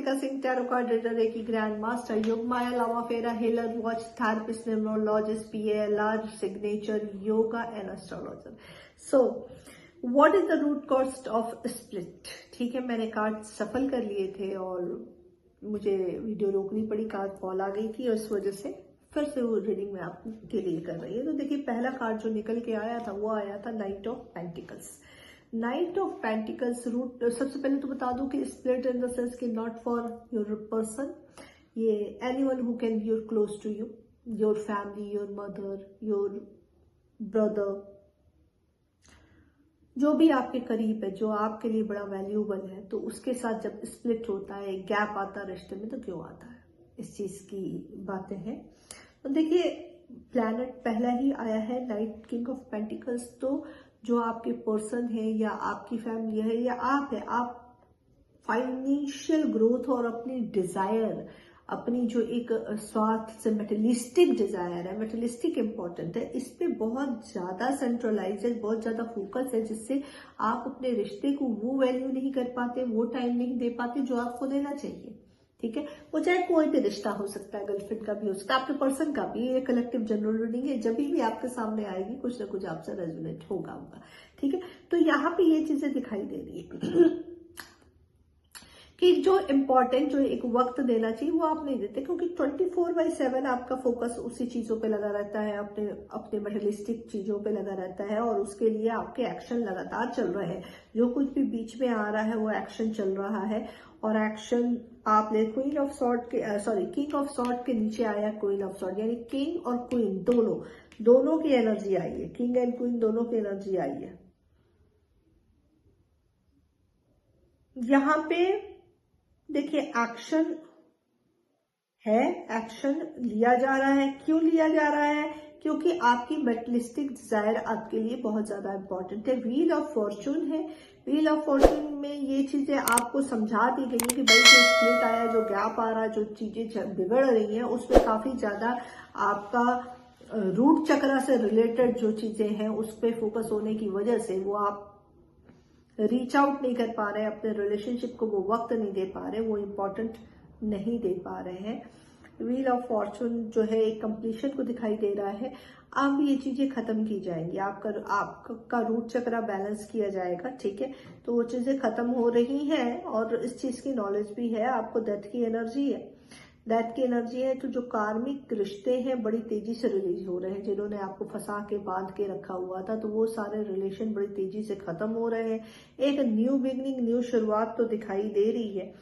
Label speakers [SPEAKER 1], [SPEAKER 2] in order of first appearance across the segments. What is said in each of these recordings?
[SPEAKER 1] Avantika Singh, tarot card reader, reiki grand master, Yogmaya Lama Fera, healer, watch therapist, numerologist, PALR, signature, yoga and astrologer. So what is the root cost of split? ठीक है, मैंने card सफल कर लिए थे और मुझे वीडियो रोकनी पड़ी, कार्ड कॉल आ गई थी और इस वजह से फिर से वो रीडिंग में आपके लिए कर रही है। तो देखिए, पहला कार्ड जो निकल के आया था वो आया था knight of pentacles. Knight of pentacles root, सबसे पहले तो बता दूं कि स्प्लिट इन द सेंस कि नॉट फॉर योर पर्सन, ये anyone who can be your close to you, your family, your mother, your brother, जो भी आपके करीब है, जो आपके लिए बड़ा वैल्यूबल है, तो उसके साथ जब स्प्लिट होता है, गैप आता है रिश्ते में, तो क्यों आता है, इस चीज की बातें हैं। तो देखिए, प्लैनेट पहला ही आया है नाइट किंग ऑफ पेंटिकल्स, तो जो आपके पर्सन है या आपकी फैमिली है या आप है, आप फाइनेंशियल ग्रोथ और अपनी डिजायर, अपनी जो एक स्वार्थ से मेटेलिस्टिक डिजायर है, मेटेलिस्टिक इंपॉर्टेंट है, इस पे बहुत ज्यादा सेंट्रलाइज है, बहुत ज्यादा फोकस है, जिससे आप अपने रिश्ते को वो वैल्यू नहीं कर पाते, वो टाइम नहीं दे पाते जो आपको देना चाहिए। ठीक है, वो चाहे कोई भी रिश्ता हो सकता है, गर्लफ्रेंड का भी हो सकता है, आपके पर्सन का भी। ये कलेक्टिव जनरल रीडिंग है, जब भी आपके सामने आएगी कुछ ना कुछ आपसे रेजोनेट होगा। ठीक है, तो यहाँ पे ये चीजें दिखाई दे रही है कि जो इम्पोर्टेंट, जो एक वक्त देना चाहिए वो आप नहीं देते, क्योंकि 24/7 आपका फोकस उसी चीजों पे लगा रहता है, अपने अपने मटेरियलिस्टिक चीजों पे लगा रहता है, और उसके लिए आपके एक्शन लगातार चल रहे हैं। जो कुछ भी बीच में आ रहा है वो एक्शन चल रहा है, और एक्शन आपने क्वीन ऑफ सॉर्ड के किंग ऑफ सॉर्ड के नीचे आया क्वीन ऑफ सॉर्ड, यानी किंग और क्वीन दोनों की एनर्जी आई है, किंग एंड क्वीन दोनों की एनर्जी आई है। यहाँ पे देखिए, एक्शन है, एक्शन लिया जा रहा है। क्यों लिया जा रहा है? क्योंकि आपकी मेटेरियलिस्टिक डिजायर आपके लिए बहुत ज्यादा इंपॉर्टेंट है। व्हील ऑफ फॉर्चून है, व्हील ऑफ फॉर्चून में ये चीजें आपको समझा दी गई है कि भाई जो स्प्लिट आया, जो गैप आ रहा है, जो चीजें बिगड़ रही हैं, उसमें काफी ज्यादा आपका रूट चक्र से रिलेटेड जो चीजें हैं उस पर फोकस होने की वजह से वो आप रीच आउट नहीं कर पा रहे हैं, अपने रिलेशनशिप को वो वक्त नहीं दे पा रहे, वो इम्पोर्टेंट नहीं दे पा रहे हैं। व्हील ऑफ फॉर्चून जो है एक कंप्लीशन को दिखाई दे रहा है। अब ये चीजें खत्म की जाएंगी, आपका रूट चक्र बैलेंस किया जाएगा। ठीक है, तो वो चीजें खत्म हो रही हैं, और इस चीज की नॉलेज भी है आपको। डेथ की एनर्जी है, डेथ की एनर्जी है, तो जो कार्मिक रिश्ते हैं बड़ी तेजी से रिलीज हो रहे हैं। जिन्होंने आपको फंसा के बांध के रखा हुआ था, तो वो सारे रिलेशन बड़ी तेजी से खत्म हो रहे हैं। एक न्यू बिगनिंग, न्यू शुरुआत तो दिखाई दे रही है।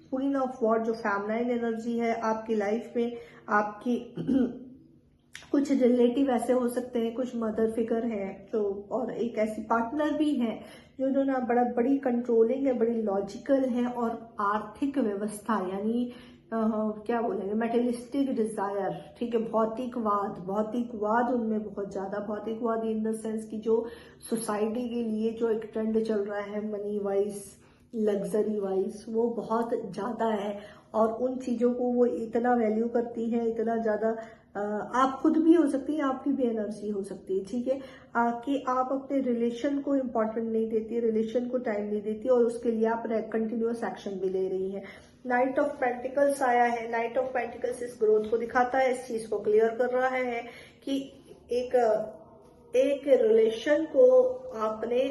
[SPEAKER 1] क्वीन ऑफ वॉर्ड जो फेमिनाइन एनर्जी है आपकी लाइफ में, आपकी कुछ रिलेटिव ऐसे हो सकते हैं, कुछ मदर फिगर है, तो और एक ऐसी पार्टनर भी है जो ना बड़ी कंट्रोलिंग है, बड़ी लॉजिकल है, और आर्थिक व्यवस्था यानी क्या बोलेंगे, मेटेरियलिस्टिक डिजायर। ठीक है, भौतिकवाद उनमें बहुत ज्यादा, भौतिकवाद इन द सेंस की जो सोसाइटी के लिए जो एक ट्रेंड चल रहा है मनी वाइज, लग्जरी वाइज, वो बहुत ज्यादा है, और उन चीजों को वो इतना वैल्यू करती है, इतना ज्यादा। आप खुद भी हो सकती है, आपकी भी एनर्जी हो सकती है। ठीक है, कि आप अपने रिलेशन को इम्पोर्टेंट नहीं देती, रिलेशन को टाइम नहीं देती, और उसके लिए आप कंटिन्यूअस एक्शन भी ले रही है। नाइट ऑफ पेंटिकल्स आया है, नाइट ऑफ पेंटिकल्स इस ग्रोथ को दिखाता है, इस चीज को क्लियर कर रहा है कि एक रिलेशन को आपने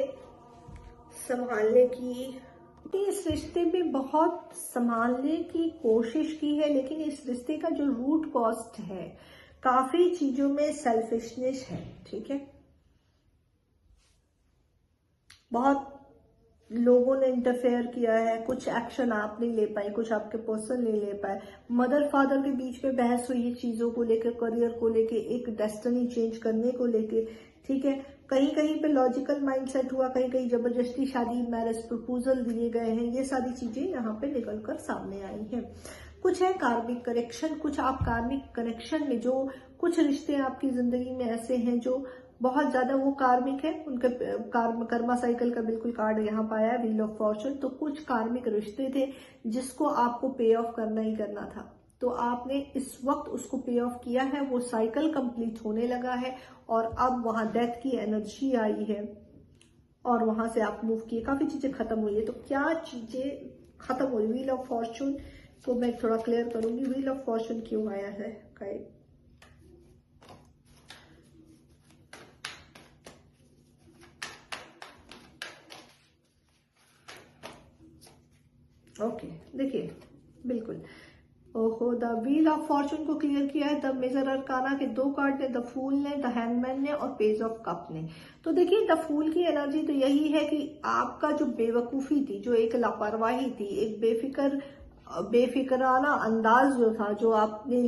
[SPEAKER 1] संभालने की, इस रिश्ते में बहुत संभालने की कोशिश की है, लेकिन इस रिश्ते का जो रूट कॉस्ट है, काफी चीजों में सेल्फिशनेस है। ठीक है, बहुत लोगों ने इंटरफेयर किया है, कुछ एक्शन आप नहीं ले पाए, कुछ आपके पर्सन नहीं ले पाए। मदर फादर के बीच में बहस हुई चीजों को लेकर, करियर को लेकर, एक डेस्टिनी चेंज करने को लेकर। ठीक है, कहीं कहीं पे लॉजिकल माइंडसेट हुआ, कहीं कहीं जबरदस्ती शादी, मैरिज प्रपोजल दिए गए हैं। ये सारी चीजें यहाँ पे निकल कर सामने आई हैं। कुछ है कार्मिक कनेक्शन, कुछ आप कार्मिक कनेक्शन में, जो कुछ रिश्ते आपकी जिंदगी में ऐसे हैं जो बहुत ज्यादा वो कार्मिक है, उनके कर्मा साइकिल का बिल्कुल कार्ड यहाँ पाया है, व्हील ऑफ फॉर्चून। तो कुछ कार्मिक रिश्ते थे जिसको आपको पे ऑफ करना ही करना था, तो आपने इस वक्त उसको पे ऑफ किया है, वो साइकिल कंप्लीट होने लगा है, और अब वहां डेथ की एनर्जी आई है, और वहां से आप मूव किए, काफी चीजें खत्म हुई है। तो क्या चीजें खत्म हुई? व्हील ऑफ फॉर्चून तो मैं थोड़ा क्लियर करूंगी व्हील ऑफ फॉर्चून क्यों आया है गाइड। ओके देखिए बिल्कुल, ओहो, द व्हील ऑफ फॉर्चून को क्लियर किया है द मेजर अरकाना के 2 कार्ड ने, द फूल ने, द हैंगमैन ने और पेज ऑफ कप ने। तो देखिए द फूल की एनर्जी तो यही है कि आपका जो बेवकूफी थी, जो एक लापरवाही थी, एक बेफिक्राना अंदाज जो था, जो आपने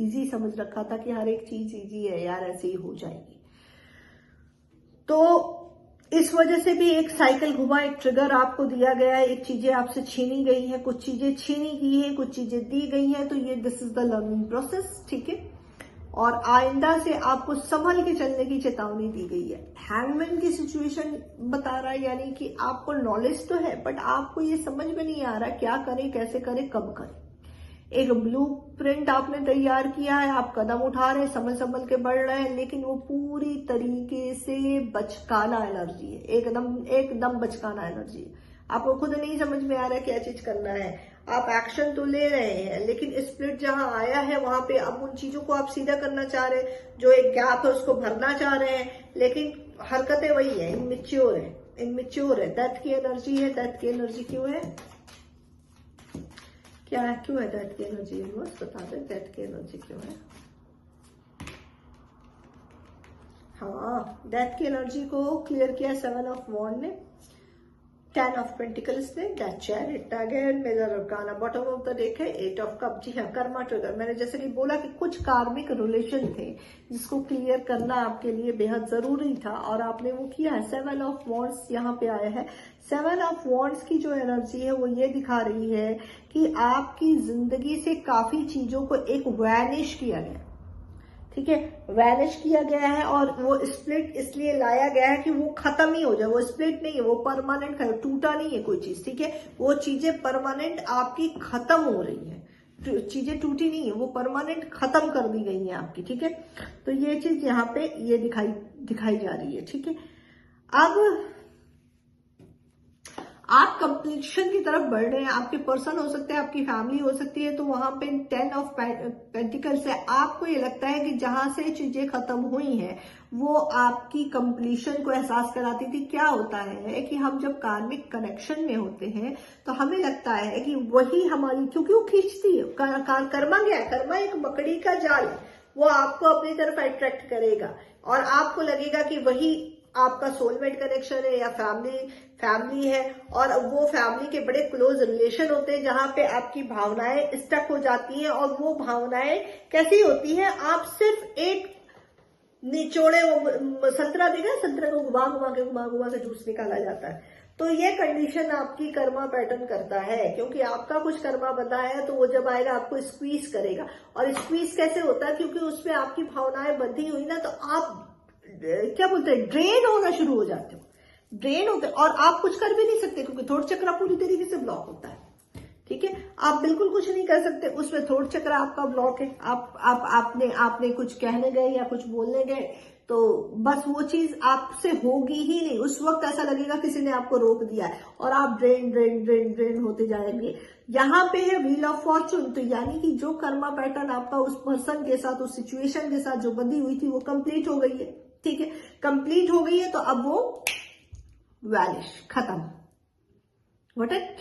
[SPEAKER 1] इजी समझ रखा था कि हर एक चीज इजी है यार, ऐसे ही हो जाएगी, तो इस वजह से भी एक साइकिल घुमा, एक ट्रिगर आपको दिया गया है, एक चीजें आपसे छीनी गई हैं, कुछ चीजें छीनी गई हैं, कुछ चीजें दी गई हैं, तो ये this is the learning process, ठीक है। और आइंदा से आपको संभल के चलने की चेतावनी दी गई है। हैंगमैन की सिचुएशन बता रहा है, यानी कि आपको नॉलेज तो है बट आपको ये समझ में नहीं आ रहा क्या करें, कैसे करें, कब करें। एक ब्लूप्रिंट आपने तैयार किया है, आप कदम उठा रहे हैं, संभल संभल के बढ़ रहे हैं, लेकिन वो पूरी तरीके से बचकाना एनर्जी है, एकदम बचकाना एनर्जी है। आपको खुद नहीं समझ में आ रहा है क्या चीज करना है, आप एक्शन तो ले रहे हैं लेकिन स्प्लिट जहां आया है वहां पे अब उन चीजों को आप सीधा करना चाह रहे हैं, जो एक गैप है उसको भरना चाह रहे हैं, लेकिन हरकतें वही है, इनमेच्योर है। डेथ की एनर्जी है, डेथ की एनर्जी क्यों है, क्या है, क्यों है डेथ की एनर्जी, यूनिवर्स बता दें डेथ की एनर्जी क्यों है। हाँ, डेथ की एनर्जी को क्लियर किया 7 ऑफ वॉन्ड ने, 10 ऑफ पेंटिकल्स ने, the chariot again, major arcana bottom of the deck है, 8 ऑफ कप। जी हाँ, कर्मा ट्रिगर, मैंने जैसे कि बोला कि कुछ कार्मिक रिलेशन थे जिसको क्लियर करना आपके लिए बेहद जरूरी था और आपने वो किया है। 7 ऑफ वॉन्ड्स यहाँ पे आया है। 7 ऑफ वॉन्ड्स की जो एनर्जी है वो ये दिखा रही है कि आपकी जिंदगी से काफी चीजों को एक वैनिश किया गया, ठीक है, वैनिश किया गया है, और वो स्प्लिट इसलिए लाया गया है कि वो खत्म ही हो जाए। वो स्प्लिट नहीं है, वो परमानेंट टूटा नहीं है कोई चीज, ठीक है, वो चीजें परमानेंट आपकी खत्म हो रही है, चीजें टूटी नहीं है, वो परमानेंट खत्म कर दी गई है आपकी, ठीक है। तो ये चीज यहाँ पे ये दिखाई जा रही है, ठीक है। अब आप कंप्लीशन की तरफ बढ़ रहे हैं, आपके पर्सन हो सकते हैं, आपकी फैमिली हो सकती है, तो वहां पे 10 ऑफ पेंटिकल्स है। आपको ये लगता है कि जहां से चीजें खत्म हुई हैं वो आपकी कंप्लीशन को एहसास कराती थी। क्या होता है कि हम जब कार्मिक कनेक्शन में होते हैं तो हमें लगता है कि वही हमारी, क्योंकि वो खींचती है, कर्मा क्या है, कर्मा एक मकड़ी का जाल, वो आपको अपनी तरफ अट्रैक्ट करेगा और आपको लगेगा कि वही आपका सोलमेट कनेक्शन है या फैमिली है, और वो फैमिली के बड़े क्लोज रिलेशन होते हैं जहां पे आपकी भावनाएं स्टक हो जाती हैं। और वो भावनाएं कैसी होती हैं, आप सिर्फ एक निचोड़े, संतरा देखा, संतरे को घुमा के जूस निकाला जाता है, तो ये कंडीशन आपकी कर्मा पैटर्न करता है, क्योंकि आपका कुछ कर्मा बंधा है तो वो जब आएगा आपको स्क्वीज करेगा। और स्क्वीज कैसे होता है, क्योंकि उसमें आपकी भावनाएं बंधी हुई ना, तो आप क्या बोलते हैं, ड्रेन होना शुरू हो जाते हो, ड्रेन होते, और आप कुछ कर भी नहीं सकते क्योंकि थोड़ा चक्र पूरी तरीके से ब्लॉक होता है, ठीक है। आप बिल्कुल कुछ नहीं कर सकते, उसमें थोड़ा चक्र आपका ब्लॉक है। आपने कुछ कहने गए या कुछ बोलने गए तो बस वो चीज आपसे होगी ही नहीं, उस वक्त ऐसा लगेगा किसी ने आपको रोक दिया है और आप ड्रेन होते जाएंगे। यहाँ पे है व्हील ऑफ फॉर्चून, तो यानी कि जो कर्मा पैटर्न आपका उस पर्सन के साथ, उस सिचुएशन के साथ जो बंधी हुई थी वो कंप्लीट हो गई है, ठीक है, कंप्लीट हो गई है, तो अब वो वैनिश, खत्म, व्हाट इट,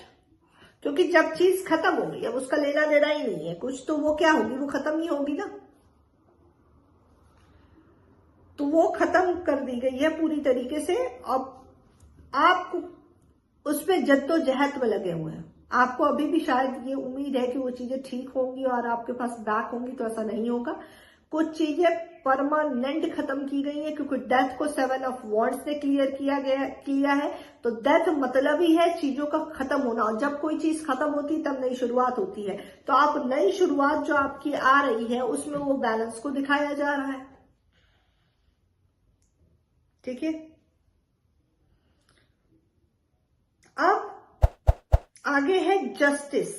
[SPEAKER 1] क्योंकि जब चीज खत्म हो गई अब उसका लेना देना ही नहीं है कुछ, तो वो क्या होगी, वो खत्म ही होगी ना, तो वो खत्म कर दी गई है पूरी तरीके से। अब आप उसमें जद्दोजहद में लगे हुए हैं, आपको अभी भी शायद ये उम्मीद है कि वो चीजें ठीक होंगी और आपके पास बैक होंगी, तो ऐसा नहीं होगा। कुछ चीजें परमानेंट खत्म की गई है, क्योंकि डेथ को 7 ऑफ वॉन्ड्स ने क्लियर किया है, तो डेथ मतलब ही है चीजों का खत्म होना, और जब कोई चीज खत्म होती है तब नई शुरुआत होती है। तो आप नई शुरुआत जो आपकी आ रही है उसमें वो बैलेंस को दिखाया जा रहा है, ठीक है। अब आगे है जस्टिस,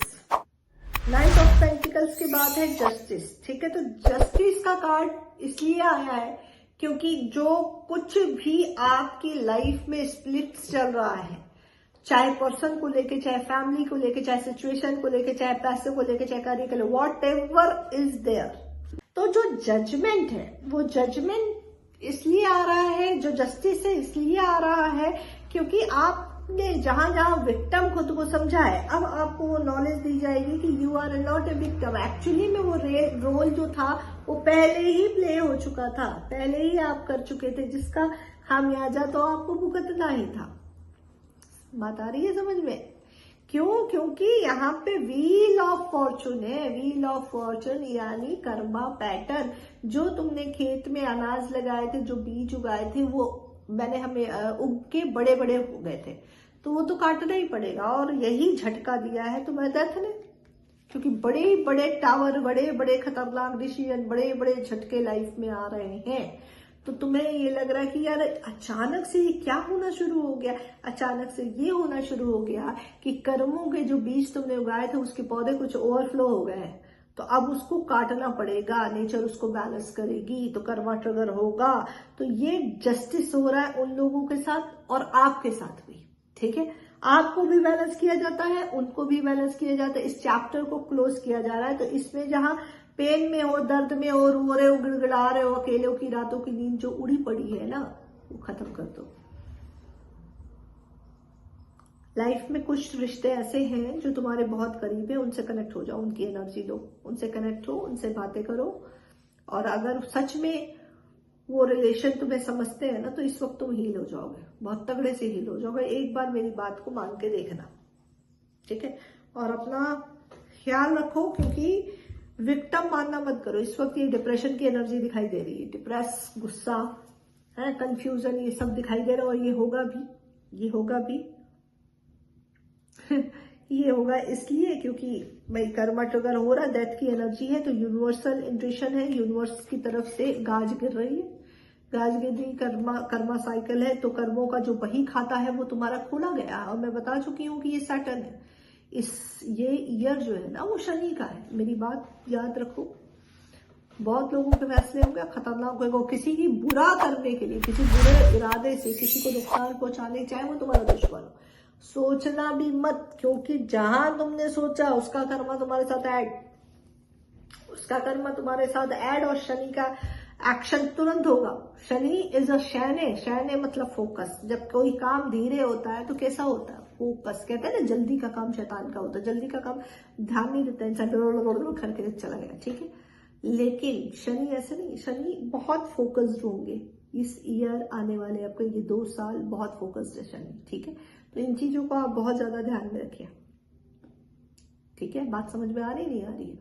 [SPEAKER 1] 9 ऑफ पेंटिकल्स के बाद है जस्टिस, ठीक है। तो जस्टिस का कार्ड इसलिए आया है क्योंकि जो कुछ भी आपकी लाइफ में स्प्लिट्स चल रहा है, चाहे पर्सन को लेके, चाहे फैमिली को लेके, चाहे सिचुएशन को लेके, चाहे पैसे को लेके, चाहे करियर के लिए, वॉट एवर इज देयर। तो जो जजमेंट है वो जजमेंट इसलिए आ रहा है, जो जस्टिस है इसलिए आ रहा है क्योंकि आपने जहां जहां विक्टिम खुद को समझा है, अब आपको वो नॉलेज दी जाएगी कि you are not a victim. Actually में वो रोल जो था वो पहले ही प्ले हो चुका था, पहले ही आप कर चुके थे, जिसका खामियाजा तो आपको भुगतना ही था। बात आ रही है समझ में? क्यों? क्योंकि यहाँ पे व्हील ऑफ फॉर्चून है। व्हील ऑफ फॉर्चून यानी कर्मा पैटर्न। जो तुमने खेत में अनाज लगाए थे, जो बीज उगाए थे, वो मैंने हमें उग के बड़े बड़े हो गए थे, तो वो तो काटना ही पड़ेगा। और यही झटका दिया है तुम्हें डेथ ने, क्योंकि बड़े बड़े टावर, बड़े बड़े खतरनाक डिसीजन, बड़े बड़े झटके लाइफ में आ रहे हैं। तो तुम्हें ये लग रहा है कि यार अचानक से ये क्या होना शुरू हो गया? अचानक से ये होना शुरू हो गया कि कर्मों के जो बीज तुमने उगाए थे उसके पौधे कुछ ओवरफ्लो हो गए हैं, तो अब उसको काटना पड़ेगा, नेचर उसको बैलेंस करेगी, तो कर्मा ट्रिगर होगा। तो ये जस्टिस हो रहा है उन लोगों के साथ और आपके साथ भी, ठीक है? आपको भी बैलेंस किया जाता है, उनको भी बैलेंस किया जाता है। इस चैप्टर को क्लोज किया जा रहा है। तो इसमें जहां पेन में हो, दर्द में हो, रो रहे हो, गिड़गिड़ा रहे हो, अकेलों की रातों की नींद जो उड़ी पड़ी है ना, वो खत्म कर दो। लाइफ में कुछ रिश्ते ऐसे हैं जो तुम्हारे बहुत करीब है, उनसे कनेक्ट हो जाओ, उनकी एनर्जी लो, उनसे कनेक्ट हो, उनसे बातें करो। और अगर सच में वो रिलेशन तुम्हें समझते हैं ना, तो इस वक्त तुम हील हो जाओगे, बहुत तगड़े से हील हो जाओगे। एक बार मेरी बात को मान के देखना, ठीक है? और अपना ख्याल रखो, क्योंकि विक्टिम मानना मत करो। इस वक्त ये डिप्रेशन की एनर्जी दिखाई दे रही है, डिप्रेस, गुस्सा है, कंफ्यूजन, ये सब दिखाई दे रहा है। और ये होगा भी, ये होगा भी ये होगा इसलिए क्योंकि भाई कर्मा ट्रिगर हो रहा है, डेथ की एनर्जी है, तो यूनिवर्सल इंट्यूशन है, यूनिवर्स की तरफ से गाज गिर रही है। गाज गिर रही, कर्मा साइकिल है, तो कर्मों का जो बही खाता है वो तुम्हारा खोला गया। और मैं बता चुकी हूँ कि ये सैटर्न है, ये ईयर जो है ना वो शनि का है। मेरी बात याद रखो। बहुत लोगों के फैसले होंगे खतरनाक होगा, किसी की बुरा करने के लिए, किसी बुरे इरादे से किसी को नुकसान पहुंचाने, चाहे वो तुम्हारा दुश्मन हो। सोचना भी मत, क्योंकि जहां तुमने सोचा उसका कर्मा तुम्हारे साथ ऐड, उसका कर्मा तुम्हारे साथ ऐड। और शनि का एक्शन तुरंत होगा। शनि इज अ शैने, शैने मतलब फोकस। जब कोई काम धीरे होता है तो कैसा होता है? फोकस। कहते हैं ना जल्दी का काम शैतान का होता है, जल्दी का काम ध्यान नहीं देता इंसान, करके चला गया, ठीक है? लेकिन शनि ऐसे नहीं, शनि बहुत फोकस्ड होंगे इस ईयर, आने वाले आपके ये 2 साल बहुत फोकस्ड है शनि, ठीक है? तो इन चीजों को आप बहुत ज्यादा ध्यान में रखिए, ठीक है? बात समझ में आ रही नहीं आ रही है?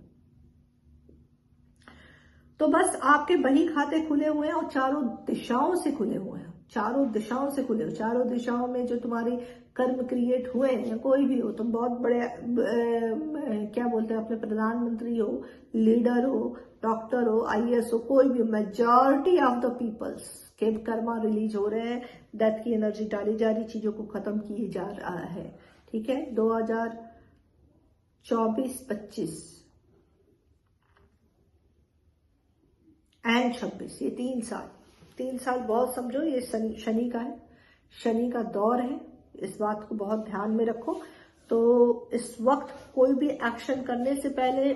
[SPEAKER 1] तो बस आपके बही खाते खुले हुए हैं और चारों दिशाओं से खुले हुए हैं, चारों दिशाओं से खुले हुए। चारों दिशाओं में जो तुम्हारे कर्म क्रिएट हुए हैं, या कोई भी हो, तुम बहुत बड़े क्या बोलते हैं, अपने प्रधानमंत्री हो, लीडर हो, डॉक्टर हो, IAS हो, कोई भी, मेजॉरिटी ऑफ द पीपल्स के कर्मा रिलीज हो रहे हैं। डेथ की एनर्जी डाली जा रही, चीजों को खत्म किए जा रहा है, ठीक है? 2024-25 एंड 26, ये 3 साल बहुत समझो, ये शनि का है, शनि का दौर है। इस बात को बहुत ध्यान में रखो। तो इस वक्त कोई भी एक्शन करने से पहले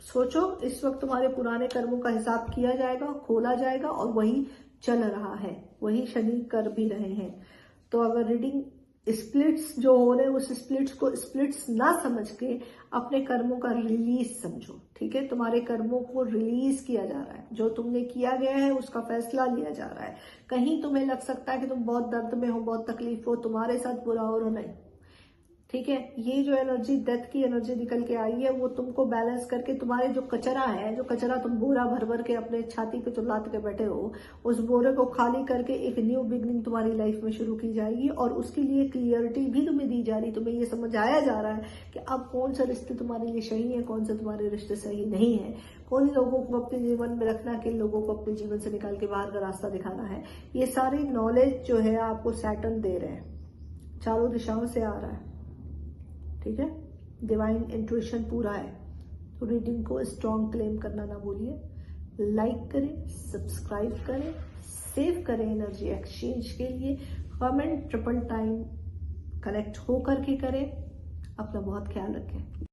[SPEAKER 1] सोचो, इस वक्त तुम्हारे पुराने कर्मों का हिसाब किया जाएगा, खोला जाएगा, और वही चल रहा है, वही शनि कर भी रहे हैं। तो अगर रीडिंग स्प्लिट्स जो हो रहे हैं, उस स्प्लिट्स को स्प्लिट्स ना समझ के अपने कर्मों का रिलीज समझो, ठीक है? तुम्हारे कर्मों को रिलीज किया जा रहा है, जो तुमने किया गया है उसका फैसला लिया जा रहा है। कहीं तुम्हें लग सकता है कि तुम बहुत दर्द में हो, बहुत तकलीफ हो, तुम्हारे साथ बुरा हो रहा नहीं, ठीक है? ये जो एनर्जी, डेथ की एनर्जी निकल के आई है, वो तुमको बैलेंस करके, तुम्हारे जो कचरा है, जो कचरा तुम बोरा भर भर के अपने छाती पे जो लाद के बैठे हो, उस बोरे को खाली करके एक न्यू बिगनिंग तुम्हारी लाइफ में शुरू की जाएगी। और उसके लिए क्लियरिटी भी तुम्हें दी जा रही, तुम्हें ये समझाया जा रहा है कि अब कौन सा रिश्ते तुम्हारे लिए सही है, कौन से तुम्हारे रिश्ते सही नहीं है, कौन लोगों को अपने जीवन में रखना, किन लोगों को अपने जीवन से निकाल के बाहर का रास्ता दिखाना है। ये सारी नॉलेज जो है आपको सैटर्न दे रहे हैं, चारों दिशाओं से आ रहा है, ठीक है? डिवाइन इंट्यूशन पूरा है। तो रीडिंग को स्ट्रॉन्ग क्लेम करना ना भूलिए। लाइक करें, सब्सक्राइब करें, सेव करें एनर्जी एक्सचेंज के लिए। कमेंट ट्रिपल टाइम करेक्ट हो करके करें। अपना बहुत ख्याल रखें।